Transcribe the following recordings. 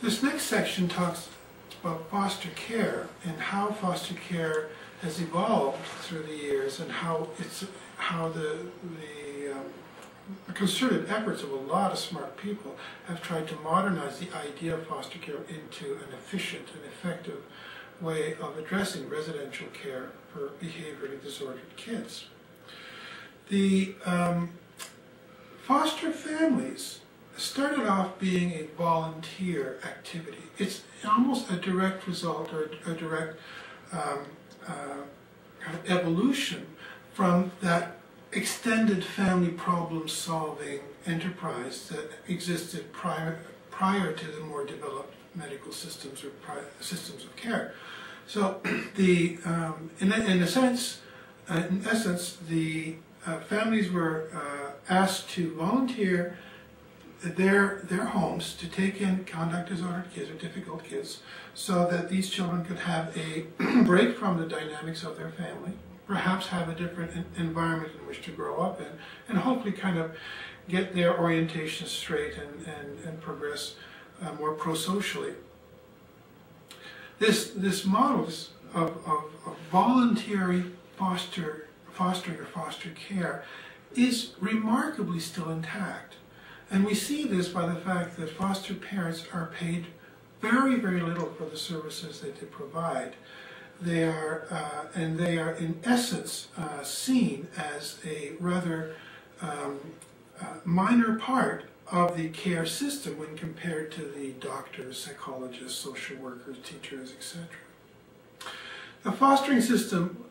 This next section talks about foster care and how foster care has evolved through the years, and how the concerted efforts of a lot of smart people have tried to modernize the idea of foster care into an efficient and effective way of addressing residential care for behaviorally disordered kids. The foster families started off being a volunteer activity. It's almost a direct result, or a direct evolution from that extended family problem-solving enterprise that existed prior to the more developed medical systems or systems of care. So, in essence, the families were asked to volunteer their homes to take in conduct disordered kids or difficult kids, so that these children could have a break from the dynamics of their family, perhaps have a different environment in which to grow up in, and hopefully kind of get their orientation straight and progress more pro-socially. This model of voluntary fostering or foster care is remarkably still intact. And we see this by the fact that foster parents are paid very, very little for the services that they provide. They are in essence seen as a rather minor part of the care system when compared to the doctors, psychologists, social workers, teachers, etc. The fostering system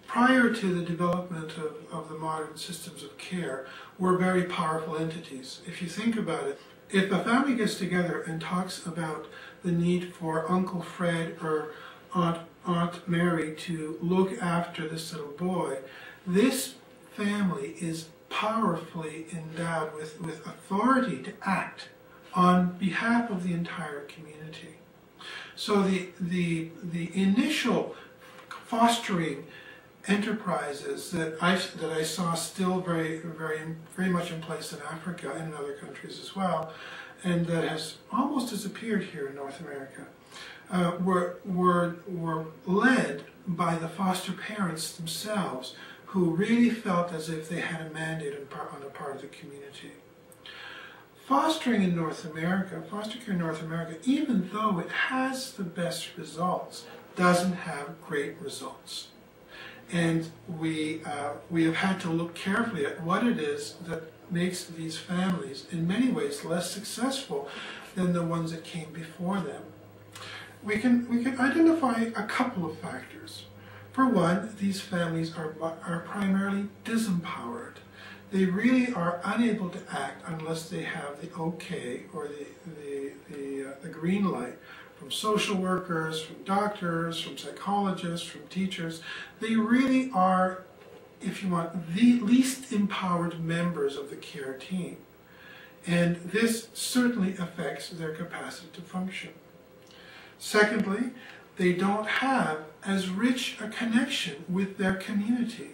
prior to the development of the modern systems of care were very powerful entities. If you think about it, if a family gets together and talks about the need for Uncle Fred or Aunt Mary to look after this little boy, this family is powerfully endowed with authority to act on behalf of the entire community. So the initial fostering enterprises that I saw still very much in place in Africa and in other countries as well, and that has almost disappeared here in North America, were led by the foster parents themselves, who really felt as if they had a mandate on the part of the community. Fostering in North America, foster care in North America, even though it has the best results, doesn't have great results. And we have had to look carefully at what it is that makes these families, in many ways, less successful than the ones that came before them. We can identify a couple of factors. For one, these families are primarily disempowered. They really are unable to act unless they have the okay or the green light from social workers, from doctors, from psychologists, from teachers. They really are, if you want, the least empowered members of the care team. And this certainly affects their capacity to function. Secondly, they don't have as rich a connection with their community.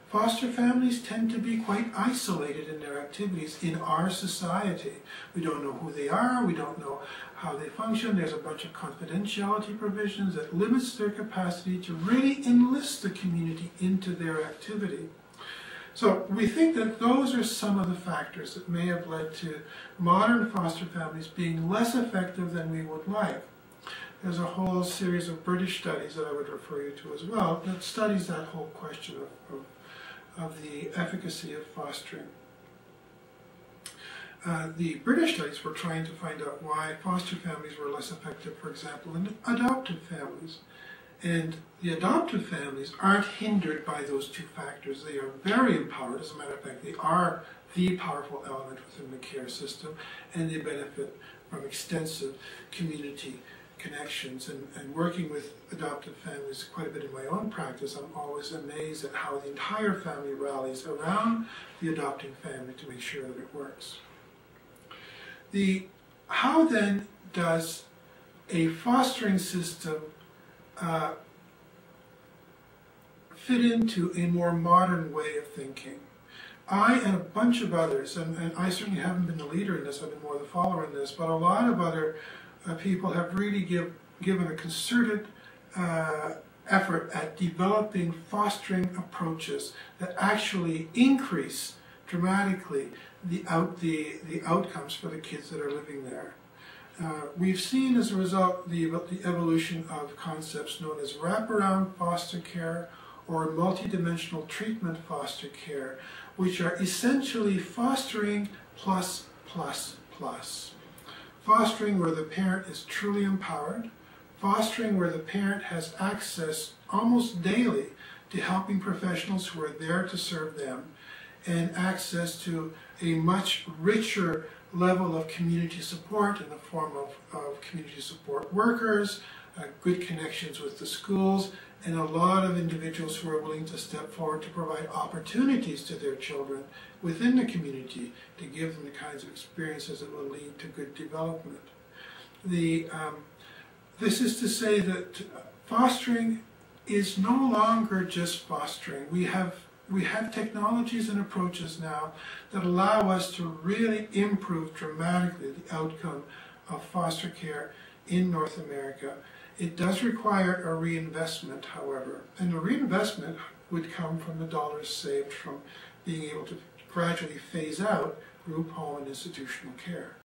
Foster families tend to be quite isolated in their activities in our society. We don't know who they are, we don't know how they function. There's a bunch of confidentiality provisions that limits their capacity to really enlist the community into their activity. So we think that those are some of the factors that may have led to modern foster families being less effective than we would like. There's a whole series of British studies that I would refer you to as well that studies that whole question of the efficacy of fostering. The British studies were trying to find out why foster families were less effective, for example, than adoptive families. And the adoptive families aren't hindered by those two factors. They are very empowered. As a matter of fact, they are the powerful element within the care system, and they benefit from extensive community connections. And working with adoptive families quite a bit in my own practice, I'm always amazed at how the entire family rallies around the adopting family to make sure that it works. How then does a fostering system fit into a more modern way of thinking? I and a bunch of others, and I certainly haven't been the leader in this, I've been more the follower in this, but a lot of other people have really given a concerted effort at developing fostering approaches that actually increase dramatically the outcomes for the kids that are living there. We've seen as a result the evolution of concepts known as wraparound foster care or multidimensional treatment foster care, which are essentially fostering plus plus plus. Fostering where the parent is truly empowered, fostering where the parent has access almost daily to helping professionals who are there to serve them, and access to a much richer level of community support in the form of community support workers, good connections with the schools, and a lot of individuals who are willing to step forward to provide opportunities to their children within the community to give them the kinds of experiences that will lead to good development. This is to say that fostering is no longer just fostering. We have technologies and approaches now that allow us to really improve dramatically the outcome of foster care in North America. It does require a reinvestment, however, and the reinvestment would come from the dollars saved from being able to gradually phase out group home and institutional care.